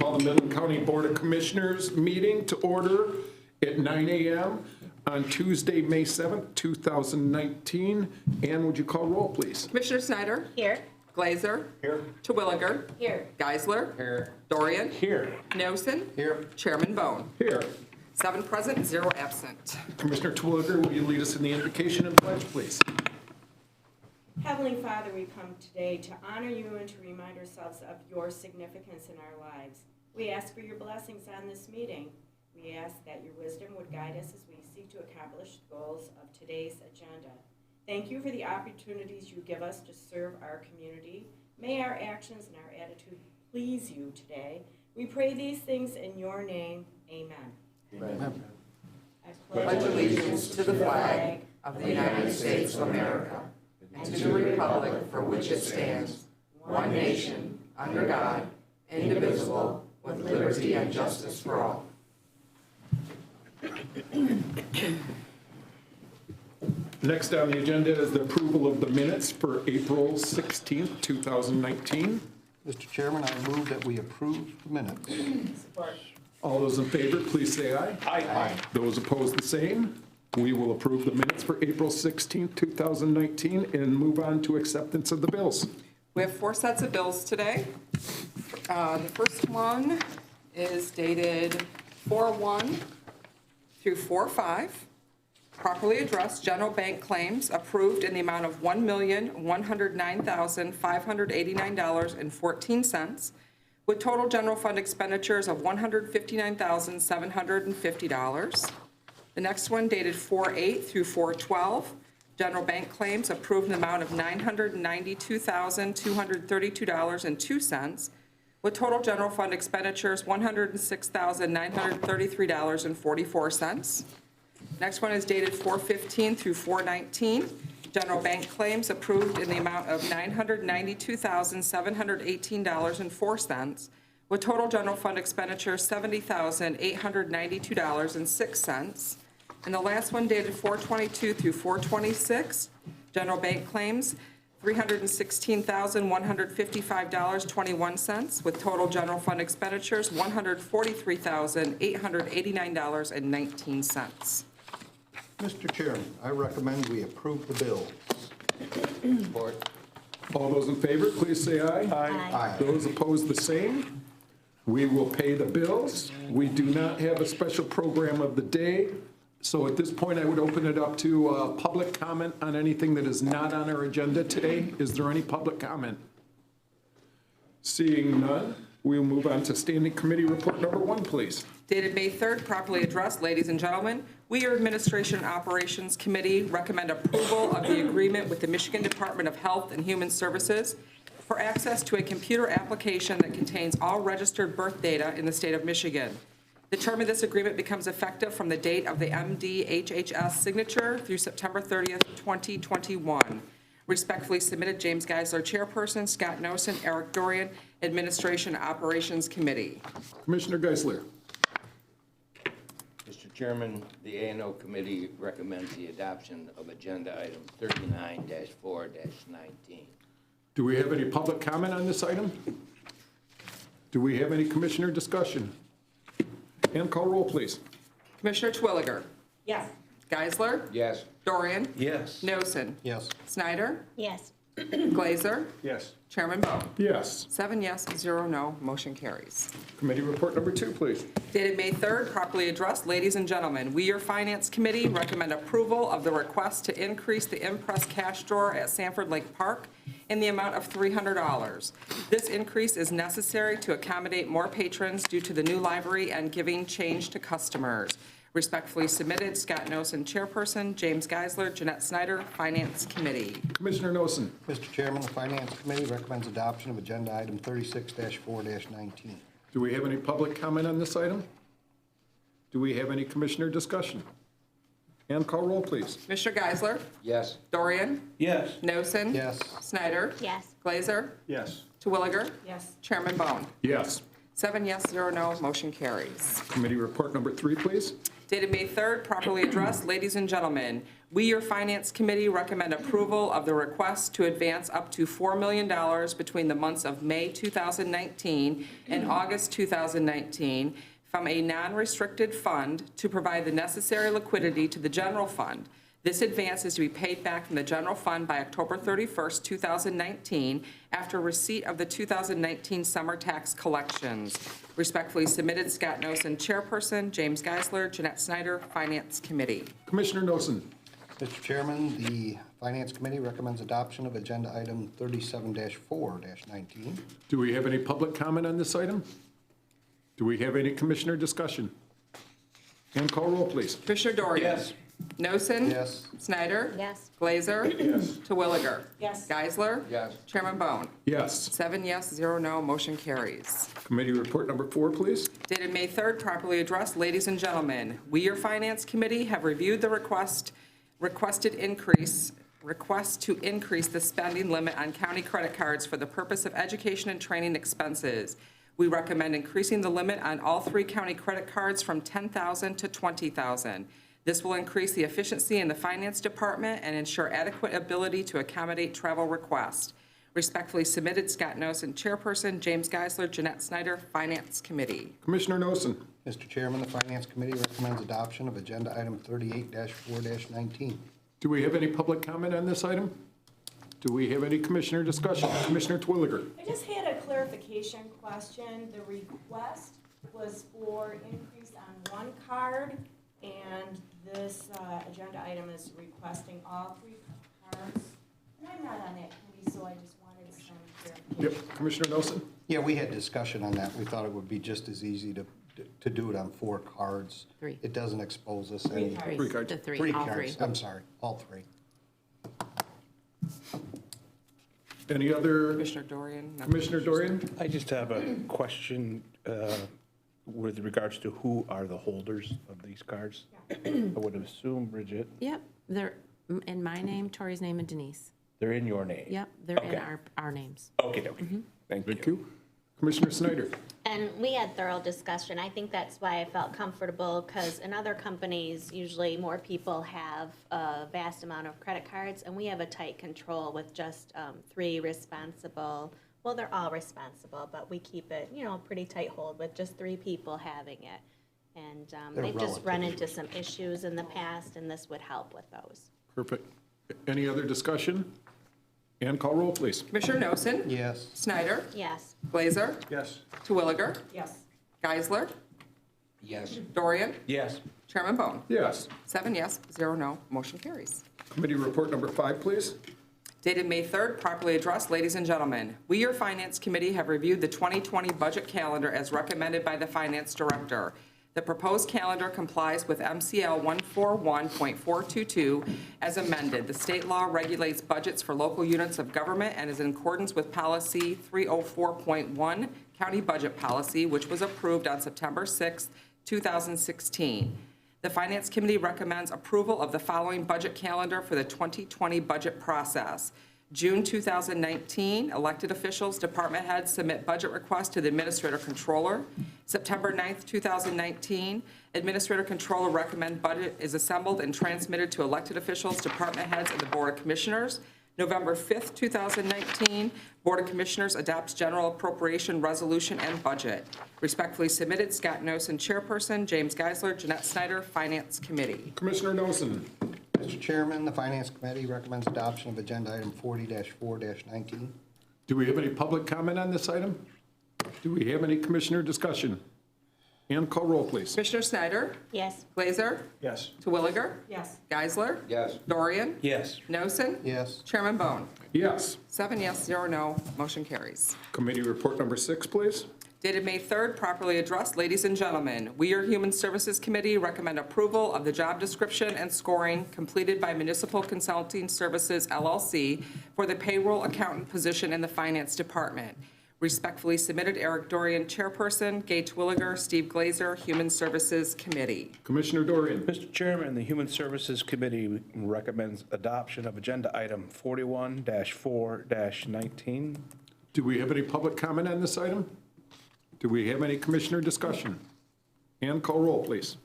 call the Midland County Board of Commissioners meeting to order at 9 a.m. on Tuesday, May 7th, 2019. Ann, would you call roll, please? Commissioner Snyder? Here. Glazer? Here. Terwilliger? Here. Geisler? Here. Dorian? Here. Nosen? Here. Chairman Bone. Here. 7 present, 0 absent. Commissioner Terwilliger, will you lead us in the invocation and pledge, please? Heavenly Father, we come today to honor you and to remind ourselves of your significance in our lives. We ask for your blessings on this meeting. We ask that your wisdom would guide us as we seek to accomplish the goals of today's agenda. Thank you for the opportunities you give us to serve our community. May our actions and our attitude please you today. We pray these things in your name. Amen. Amen. I Pledge allegiance to the flag of the United States of America and to the republic for which it stands, one nation, under God, indivisible, with liberty and justice for all. Next on the agenda is the approval of the minutes for April 16th, 2019. Mr. Chairman, I move that we approve the minutes. Support. All those in favor, please say aye. Aye. Those opposed, the same. We will approve the minutes for April 16th, 2019, and move on to acceptance of the bills. We have 4 sets of bills today. The first one is dated 4/1 through 4/5. Properly addressed general bank claims approved in the amount of $1,109,589.14, with total general fund expenditures of $159,750. The next one dated 4/8 through 4/12. General bank claims approved in the amount of $992,232.02, with total general fund expenditures $106,933.44. Next one is dated 4/15 through 4/19. General bank claims approved in the amount of $992,718.04, with total general fund expenditure $70,892.06. And the last one dated 4/22 through 4/26. General bank claims $316,155.21, with total general fund expenditures $143,889.19. Mr. Chairman, I recommend we approve the bills. Support. All those in favor, please say aye. Aye. Those opposed, the same. We will pay the bills. We do not have a special program of the day. So at this point, I would open it up to public comment on anything that is not on our agenda today. Is there any public comment? Seeing none, we will move on to standing committee report number 1, please. Dated May 3rd, properly addressed, ladies and gentlemen, we, your Administration and Operations Committee, recommend approval of the agreement with the Michigan Department of Health and Human Services for access to a computer application that contains all registered birth data in the state of Michigan. The term of this agreement becomes effective from the date of the MDHHS signature through September 30th, 2021. Respectfully submitted, James Geisler, Chairperson, Scott Nosen, Eric Dorian, Administration and Operations Committee. Commissioner Geisler. Mr. Chairman, the A&O Committee recommends the adoption of Agenda Item 39-4-19. Do we have any public comment on this item? Do we have any commissioner discussion? And call roll, please. Commissioner Terwilliger. Yes. Geisler. Yes. Dorian. Yes. Nosen. Yes. Snyder. Yes. Glazer. Yes. Chairman Bone. Yes. 7 yes, 0 no, motion carries. Committee report number 2, please. Dated May 3rd, properly addressed, ladies and gentlemen, we, your Finance Committee, recommend approval of the request to increase the Impress cash drawer at Sanford Lake Park in the amount of $300. This increase is necessary to accommodate more patrons due to the new library and giving change to customers. Respectfully submitted, Scott Nosen, Chairperson, James Geisler, Jeanette Snyder, Finance Committee. Commissioner Nosen. Mr. Chairman, the Finance Committee recommends adoption of Agenda Item 36-4-19. Do we have any public comment on this item? Do we have any commissioner discussion? And call roll, please. Commissioner Geisler. Yes. Dorian. Yes. Nosen. Yes. Snyder. Yes. Glazer. Yes. Terwilliger. Yes. Chairman Bone. Yes. 7 yes, 0 no, motion carries. Committee report number 3, please. Dated May 3rd, properly addressed, ladies and gentlemen, We, your Finance Committee, recommend approval of the request to advance up to $4 million between the months of May 2019 and August 2019 from a non-restricted fund to provide the necessary liquidity to the general fund. This advance is to be paid back from the general fund by October 31st, 2019, after receipt of the 2019 summer tax collections. Respectfully submitted, Scott Noson, Chairperson, James Geisler, Jeanette Snyder, Finance Committee. Commissioner Noson. Mr. Chairman, the Finance Committee recommends adoption of agenda item 37-4-19. Do we have any public comment on this item? Do we have any commissioner discussion? And call roll, please. Commissioner Dorian. Yes. Noson. Yes. Snyder. Yes. Glazer. Yes. Terwilliger. Yes. Geisler. Yes. Chairman Bone. Yes. 7 yes, 0 no, motion carries. Committee report number 4, please. Dated May 3rd, properly addressed, ladies and gentlemen, we, your Finance Committee, have reviewed the request to increase the spending limit on county credit cards for the purpose of education and training expenses. We recommend increasing the limit on all 3 county credit cards from $10,000 to $20,000. This will increase the efficiency in the Finance Department and ensure adequate ability to accommodate travel requests. Respectfully submitted, Scott Noson, Chairperson, James Geisler, Jeanette Snyder, Finance Committee. Commissioner Noson. Mr. Chairman, the Finance Committee recommends adoption of agenda item 38-4-19. Do we have any public comment on this item? Do we have any commissioner discussion? Commissioner Twilliger. I just had a clarification question. The request was for increase on one card, and this agenda item is requesting all 3 cards. And I'm not on that committee, so I just wanted some clarification. Yep. Commissioner Noson. Yeah, we had discussion on that. We thought it would be just as easy to do it on 4 cards. 3. It doesn't expose us any. Three cards. The 3, 3 all cards, 3. I'm sorry, all 3. Any other? Commissioner Dorian. no. Commissioner Dorian? I just have a question with regards to who are the holders of these cards? I would assume, Bridget, Yep, they're in my name, Tori's name, and Denise. they're in your name. Yep, they're in Okay. our names. Okay, okay. Thank Thank you. you. Commissioner Snyder. And we had thorough discussion. I think that's why I felt comfortable, because in other companies, usually more people have a vast amount of credit cards, and we have a tight control with just 3 responsible. Well, they're all responsible, but we keep it, pretty tight hold with just 3 people having it. And They're they've just run relatively- into some issues in the past, and this would help with those. Perfect. Any other discussion? And call roll, please. Commissioner Noson. Yes. Snyder. Yes. Glazer. Yes. Terwilliger. Yes. Geisler. Yes. Dorian. Yes. Chairman Bone. Yes. 7 yes, 0 no, motion carries. Committee report number 5, please. Dated May 3rd, properly addressed, ladies and gentlemen. We, your Finance Committee, have reviewed the 2020 budget calendar as recommended by the Finance Director. The proposed calendar complies with MCL 141.422 as amended. The state law regulates budgets for local units of government and is in accordance with Policy 304.1, County Budget Policy, which was approved on September 6, 2016. The Finance Committee recommends approval of the following budget calendar for the 2020 budget process. June 2019, elected officials, department heads submit budget requests to the Administrator Controller. September 9th, 2019, Administrator Controller recommend budget is assembled and transmitted to elected officials, department heads, and the Board of Commissioners. November 5th, 2019, Board of Commissioners adopts general appropriation resolution and budget. Respectfully submitted, Scott Noson, Chairperson, James Geisler, Jeanette Snyder, Finance Committee. Commissioner Noson. Mr. Chairman, the Finance Committee recommends adoption of agenda item 40-4-19. Do we have any public comment on this item? Do we have any commissioner discussion? And call roll, please. Commissioner Snyder. Yes. Glazer. Yes. Terwilliger. Yes. Geisler. Yes. Dorian. Yes. Noson. Yes. Chairman Bone. Yes. 7 yes, 0 no, motion carries. Committee report number 6, please. Dated May 3rd, properly addressed, ladies and gentlemen. We, your Human Services Committee, recommend approval of the job description and scoring completed by Municipal Consulting Services, LLC, for the payroll accountant position in the Finance Department. Respectfully submitted, Eric Dorian, Chairperson, Gay Twilliger, Steve Glazer, Human Services Committee. Commissioner Dorian. Mr. Chairman, the Human Services Committee recommends adoption of agenda item 41-4-19. Do we have any public comment on this item? Do we have any commissioner discussion? And call roll, please.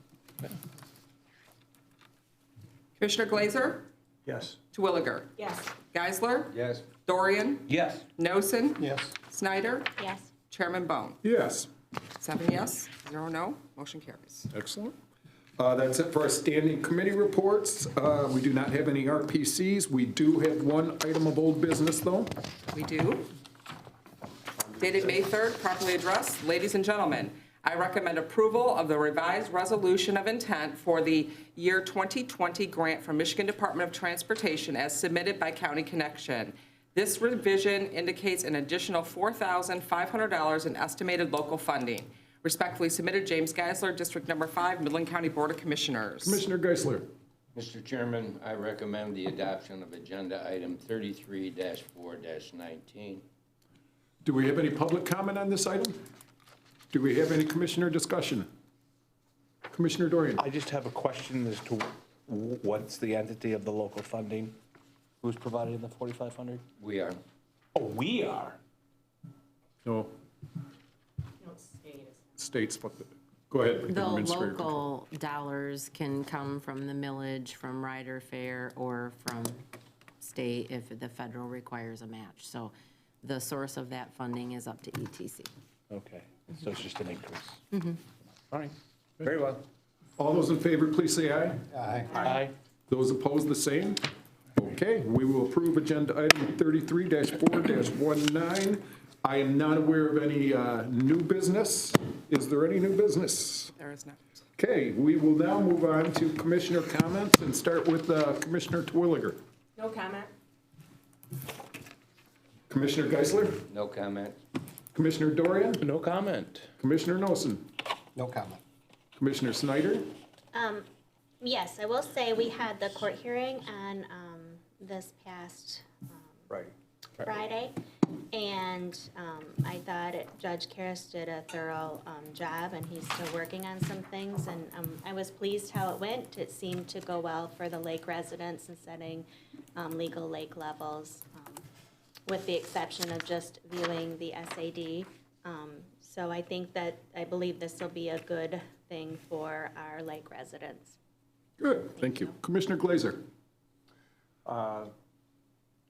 Commissioner Glazer? Yes. Twilliger? Yes. Geisler? Yes. Dorian? Yes. Noson? Yes. Snyder? Yes. Chairman Bone? Yes. 7 yes, 0 no, motion carries. Excellent. That's it for our standing committee reports. We do not have any RPCs. We do have one item of old business, though. We do. Dated May 3rd, properly addressed. Ladies and gentlemen, I recommend approval of the revised resolution of intent for the year 2020 grant from Michigan Department of Transportation as submitted by County Connection. This revision indicates an additional $4,500 in estimated local funding. Respectfully submitted, James Geisler, District Number 5, Midland County Board of Commissioners. Commissioner Geisler. Mr. Chairman, I recommend the adoption of agenda item 33-4-19. Do we have any public comment on this item? Do we have any commissioner discussion? Commissioner Dorian. I just have a question as to what's the entity of the local funding? Who's providing the 4,500? We are. Oh, we are. No, No, state is. states, go ahead. The Administrator Control. local dollars can come from the millage, from rider fare, or from state if the federal requires a match. So the source of that funding is up to ETC. Okay, so it's just an increase. All right, very well. All those in favor, please say aye. Aye. Aye. Those opposed, the same. Okay, we will approve agenda item 33-4-19. I am not aware of any new business. Is there any new business? There is not. Okay, we will now move on to commissioner comments and start with Commissioner Twilliger. No comment. Commissioner Geisler, No comment. Commissioner Dorian, No comment. Commissioner Noson, No comment. Commissioner Snyder. Yes, I will say we had the court hearing on this past Right. Friday, and I thought Judge Karras did a thorough job, and he's still working on some things, and I was pleased how it went. It seemed to go well for the lake residents in setting legal lake levels, with the exception of just viewing the SAD. So I believe this will be a good thing for our lake residents. Good, thank you. Commissioner Glazer.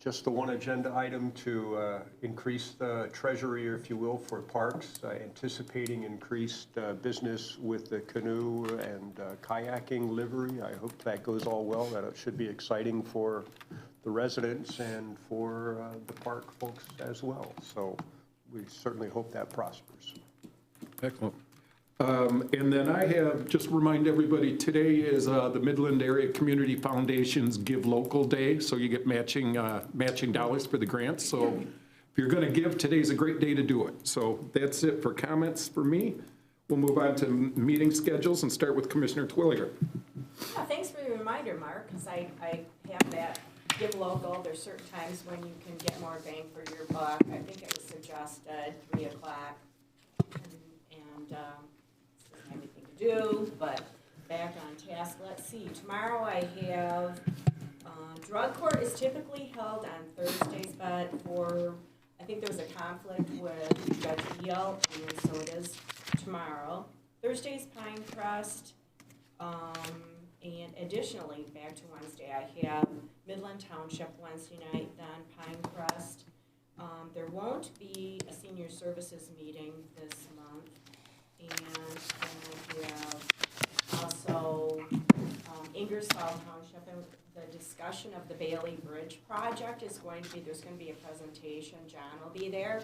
Just the one agenda item to increase the treasury, if you will, for parks, anticipating increased business with the canoe and kayaking livery. I hope that goes all well. That should be exciting for the residents and for the park folks as well. So we certainly hope that prospers. Excellent. And then I have, just remind everybody, today is the Midland Area Community Foundation's Give Local Day, so you get matching dollars for the grants. So if you're going to give, today's a great day to do it. So that's it for comments for me. We'll move on to meeting schedules and start with Commissioner Twilliger. Yeah, thanks for the reminder, Mark, because I have that Give Local. There's certain times when you can get more bang for your buck. I think it was suggested 3 o'clock, and doesn't have anything to do, but back on task. Let's see, tomorrow I have, drug court is typically held on Thursdays, but I think there was a conflict with Judge Eel, and so it is tomorrow. Thursday's Pine Crest, and additionally, back to Wednesday, I have Midland Township Wednesday night, then Pine Crest. There won't be a senior services meeting this month, and then I have also Ingersoll Township, and the discussion of the Bailey Bridge project is going to be, there's going to be a presentation. John will be there,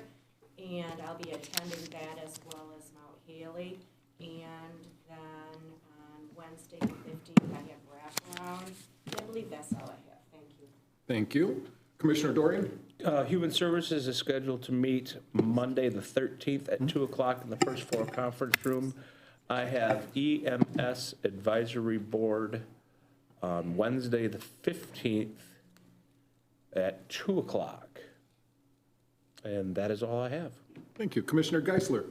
and I'll be attending that as well as Mount Haley. And then on Wednesday the 15th, I have wraparound. I believe that's all I have. Thank you. Thank you. Commissioner Dorian? Human Services is scheduled to meet Monday, the 13th at 2 o'clock in the first floor conference room. I have EMS Advisory Board on Wednesday, the 15th at 2 o'clock. And that is all I have. Thank you. Commissioner Geisler?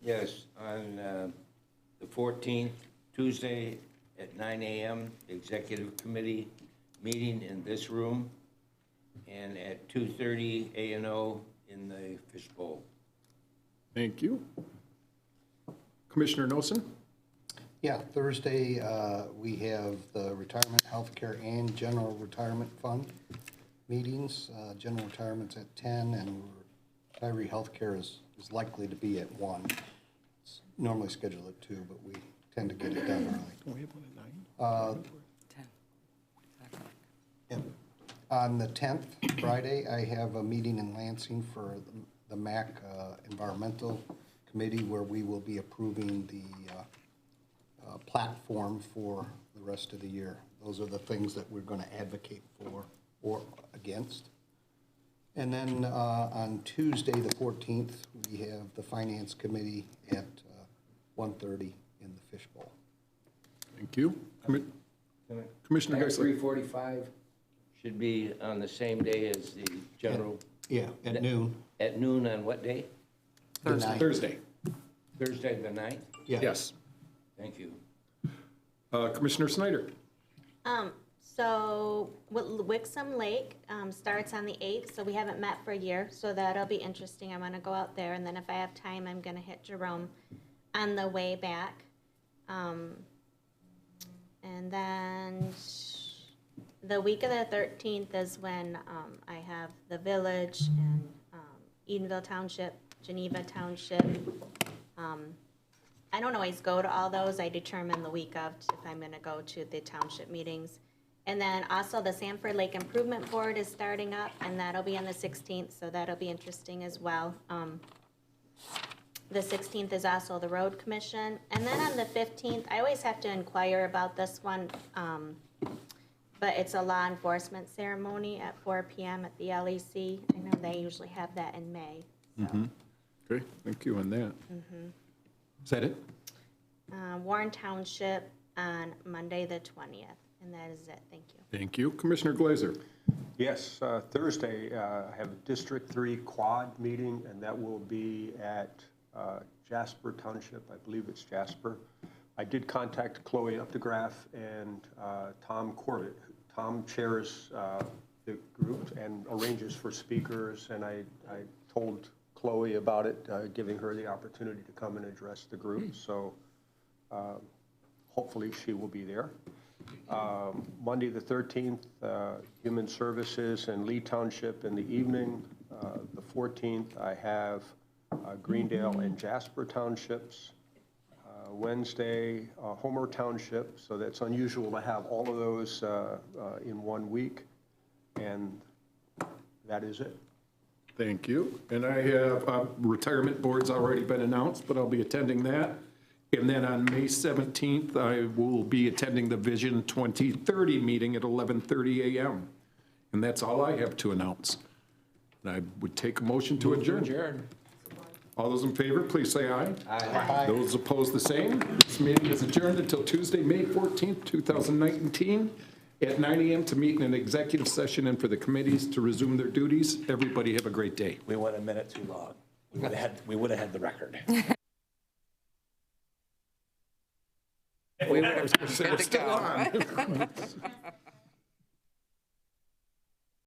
Yes, on the 14th, Tuesday at 9 a.m., Executive Committee meeting in this room, and at 2:30 A&O in the fishbowl. Thank you. Commissioner Noson? Yeah, Thursday, we have the retirement, healthcare, and general retirement fund meetings. General retirement's at 10, and retiree healthcare is likely to be at 1. It's normally scheduled at 2, but we tend to get it done early. Don't we have one at 9? 10. Yep. On the 10th, Friday, I have a meeting in Lansing for the MAC Environmental Committee, where we will be approving the platform for the rest of the year. Those are the things that we're going to advocate for or against. And then on Tuesday, the 14th, we have the Finance Committee at 1:30 in the Fishbowl. Thank you. Commissioner That Geisler. 3:45 should be on the same day as the general, Yeah, at noon. at noon on what day? The 9th. Thursday. Thursday, the 9th? Yeah. Yes. Thank you. Commissioner Snyder. So Wixom Lake starts on the 8th, so we haven't met for a year, so that'll be interesting. I'm gonna go out there, and then if I have time, I'm gonna hit Jerome on the way back. And then the week of the 13th is when I have the Village and Edenville Township, Geneva Township. I don't always go to all those. I determine the week of if I'm going to go to the township meetings. And then also the Sanford Lake Improvement Board is starting up, and that'll be on the 16th, so that'll be interesting as well. The 16th is also the Road Commission. And then on the 15th, I always have to inquire about this one, but it's a law enforcement ceremony at 4 p.m. at the LEC. I know they usually have that in May. So. Okay, thank you on that. Is that it? Warren Township on Monday, the 20th, and that is it. Thank you. Thank you. Commissioner Glazer. Yes, Thursday, I have a District 3 Quad meeting, and that will be at Jasper Township. I believe it's Jasper. I did contact Chloe Updegraff and Tom Corbett. Tom chairs the group and arranges for speakers, and I told Chloe about it, giving her the opportunity to come and address the group. So hopefully she will be there. Monday the 13th, Human Services and Lee Township in the evening. The 14th, I have Greendale and Jasper Townships. Wednesday, Homer Township. So that's unusual to have all of those in 1 week. And that is it. Thank you. And I have retirement board's already been announced, but I'll be attending that. And then on May 17th, I will be attending the Vision 2030 meeting at 11:30 a.m. And that's all I have to announce. And I would take a motion to adjourn. All those in favor, please say aye. Aye. Those opposed, the same. This meeting is adjourned until Tuesday, May 14th, 2019, at 9 a.m. to meet in an executive session and for the committees to resume their duties. Everybody have a great day. We went a minute too long. We would have had the record. We would have been good to go.